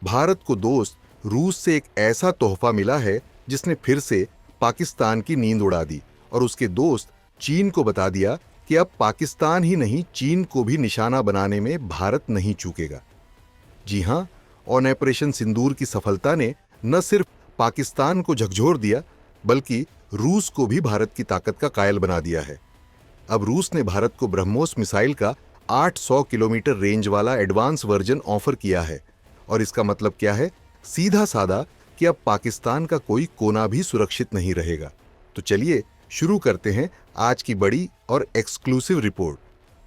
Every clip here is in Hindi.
भारत को दोस्त रूस से एक ऐसा तोहफा मिला है जिसने फिर से पाकिस्तान की नींद उड़ा दी और उसके दोस्त चीन को बता दिया कि अब पाकिस्तान ही नहीं, चीन को भी निशाना बनाने में भारत नहीं चूकेगा। जी हां, ऑपरेशन सिंदूर की सफलता ने न सिर्फ पाकिस्तान को झकझोर दिया, बल्कि रूस को भी भारत की ताकत का कायल बना दिया है। अब रूस ने भारत को ब्रह्मोस मिसाइल का 800 किलोमीटर रेंज वाला एडवांस वर्जन ऑफर किया है। और इसका मतलब क्या है? सीधा साधा कि अब पाकिस्तान का कोई कोना भी सुरक्षित नहीं रहेगा। तो चलिए शुरू करते हैं आज की बड़ी और एक्सक्लूसिव रिपोर्ट।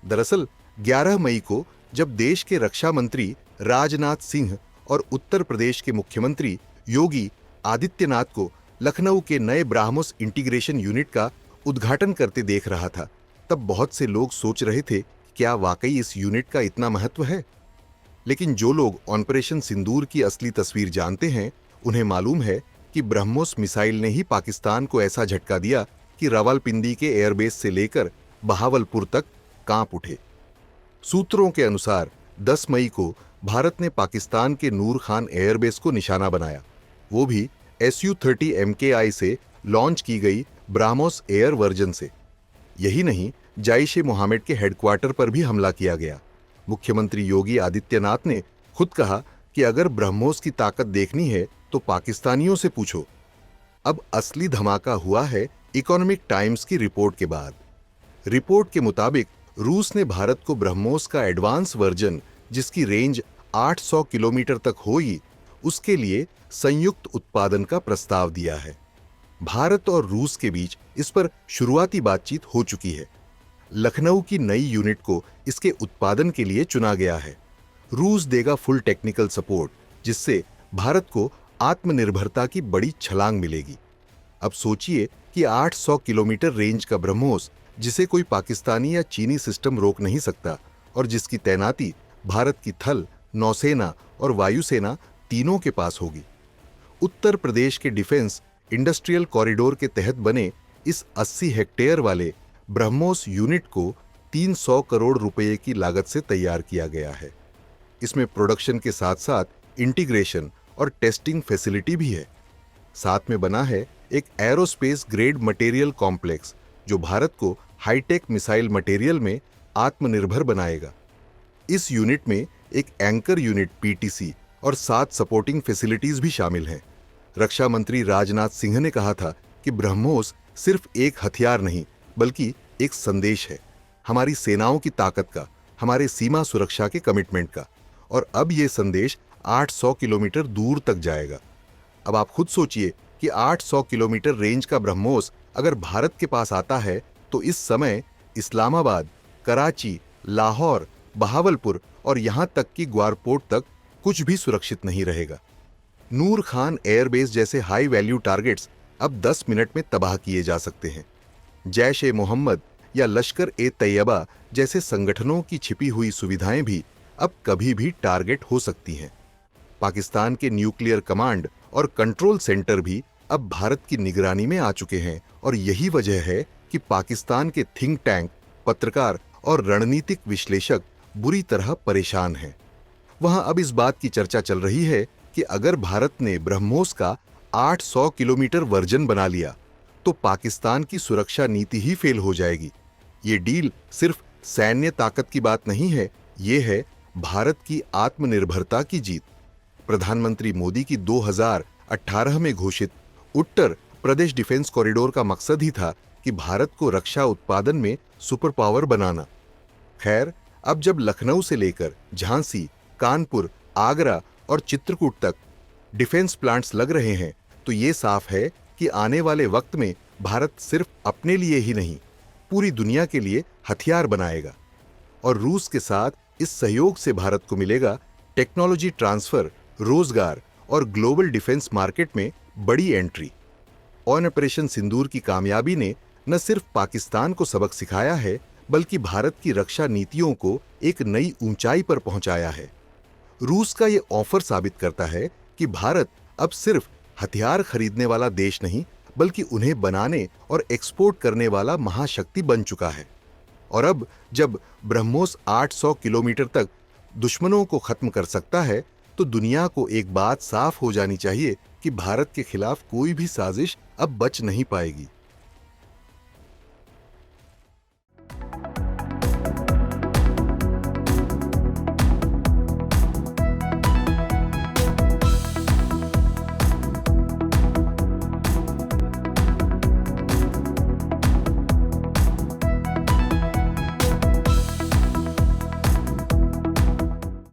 दरअसल 11 मई को जब देश के रक्षा मंत्री राजनाथ सिंह और उत्तर प्रदेश के मुख्यमंत्री योगी आदित्यनाथ को लखनऊ के नए ब्राह्मोस इंटीग्रेशन यूनिट का उद्घाटन करते देख रहा था, तब बहुत से लोग सोच रहे थे क्या वाकई इस यूनिट का इतना महत्व है। लेकिन जो लोग ऑपरेशन सिंदूर की असली तस्वीर जानते हैं, उन्हें मालूम है कि ब्रह्मोस मिसाइल ने ही पाकिस्तान को ऐसा झटका दिया कि रावलपिंडी के एयरबेस से लेकर बहावलपुर तक कांप उठे। सूत्रों के अनुसार 10 मई को भारत ने पाकिस्तान के नूर खान एयरबेस को निशाना बनाया, वो भी Su-30 MKI से लॉन्च की गई ब्राह्मोस एयर वर्जन से। यही नहीं, जैश-ए-मोहम्मद के हेडक्वार्टर पर भी हमला किया गया। मुख्यमंत्री योगी आदित्यनाथ ने खुद कहा कि अगर ब्रह्मोस की ताकत देखनी है तो पाकिस्तानियों से पूछो। अब असली धमाका हुआ है इकोनॉमिक टाइम्स की रिपोर्ट के बाद। रिपोर्ट के मुताबिक रूस ने भारत को ब्रह्मोस का एडवांस वर्जन, जिसकी रेंज 800 किलोमीटर तक होगी, उसके लिए संयुक्त उत्पादन का प्रस्ताव दिया है। भारत और रूस के बीच इस पर शुरुआती बातचीत हो चुकी है। लखनऊ की नई यूनिट को इसके उत्पादन के लिए चुना गया है। रूस देगा फुल टेक्निकल सपोर्ट, जिससे भारत को आत्मनिर्भरता की बड़ी छलांग मिलेगी। अब सोचिए कि 800 किलोमीटर रेंज का ब्रह्मोस, जिसे कोई पाकिस्तानी या चीनी सिस्टम रोक नहीं सकता और जिसकी तैनाती भारत की थल, नौसेना और वायुसेना तीनों के पास होगी। उत्तर प्रदेश के डिफेंस इंडस्ट्रियल कॉरिडोर के तहत बने इस 80 हेक्टेयर वाले ब्रह्मोस यूनिट को 300 करोड़ रुपए की लागत से तैयार किया गया है। इसमें प्रोडक्शन के साथ साथ इंटीग्रेशन और टेस्टिंग फैसिलिटी भी है। साथ में बना है एक एरोस्पेस ग्रेड मटेरियल कॉम्प्लेक्स, जो भारत को हाईटेक मिसाइल मटेरियल में आत्मनिर्भर बनाएगा। इस यूनिट में एक एंकर यूनिट PTC और 7 सपोर्टिंग फैसिलिटीज भी शामिल हैं। रक्षा मंत्री राजनाथ सिंह ने कहा था कि ब्रह्मोस सिर्फ एक हथियार नहीं, बल्कि एक संदेश है, हमारी सेनाओं की ताकत का, हमारे सीमा सुरक्षा के कमिटमेंट का। और अब यह संदेश 800 किलोमीटर दूर तक जाएगा। अब आप खुद सोचिए कि 800 किलोमीटर रेंज का ब्रह्मोस अगर भारत के पास आता है तो इस समय इस्लामाबाद, कराची, लाहौर, बहावलपुर और यहां तक कि ग्वारपोर्ट तक कुछ भी सुरक्षित नहीं रहेगा। नूर खान एयरबेस जैसे हाई वैल्यू टारगेट्स अब 10 मिनट में तबाह किए जा सकते हैं। जैश-ए-मोहम्मद या लश्कर-ए-तैयबा जैसे संगठनों की छिपी हुई सुविधाएं भी अब कभी भी टारगेट हो सकती हैं। पाकिस्तान के न्यूक्लियर कमांड और कंट्रोल सेंटर भी अब भारत की निगरानी में आ चुके हैं और यही वजह है कि पाकिस्तान के थिंक टैंक, पत्रकार और रणनीतिक विश्लेषक बुरी तरह परेशान हैं। वहां अब इस बात की चर्चा चल रही है कि अगर भारत ने ब्रह्मोस का 800 किलोमीटर वर्जन बना लिया तो पाकिस्तान की सुरक्षा नीति ही फेल हो जाएगी। ये डील सिर्फ सैन्य ताकत की बात नहीं है, ये है भारत की आत्मनिर्भरता की जीत। प्रधानमंत्री मोदी की 2018 में घोषित उत्तर प्रदेश डिफेंस कॉरिडोर का मकसद ही था कि भारत को रक्षा उत्पादन में सुपर पावर बनाना। खैर, अब जब लखनऊ से लेकर झांसी, कानपुर, आगरा और चित्रकूट तक डिफेंस प्लांट्स लग रहे हैं, तो ये साफ है कि आने वाले वक्त में भारत सिर्फ अपने लिए ही नहीं, पूरी दुनिया के लिए हथियार बनाएगा। और रूस के साथ इस सहयोग से भारत को मिलेगा टेक्नोलॉजी ट्रांसफर, रोजगार और ग्लोबल डिफेंस मार्केट में बड़ी एंट्री। ऑपरेशन सिंदूर की कामयाबी ने न सिर्फ पाकिस्तान को सबक सिखाया है, बल्कि भारत की रक्षा नीतियों को एक नई ऊंचाई पर पहुंचाया है। रूस का यह ऑफर साबित करता है कि भारत अब सिर्फ हथियार खरीदने वाला देश नहीं, बल्कि उन्हें बनाने और एक्सपोर्ट करने वाला महाशक्ति बन चुका है। और अब जब ब्रह्मोस 800 किलोमीटर तक दुश्मनों को खत्म कर सकता है, तो दुनिया को एक बात साफ हो जानी चाहिए कि भारत के खिलाफ कोई भी साजिश अब बच नहीं पाएगी।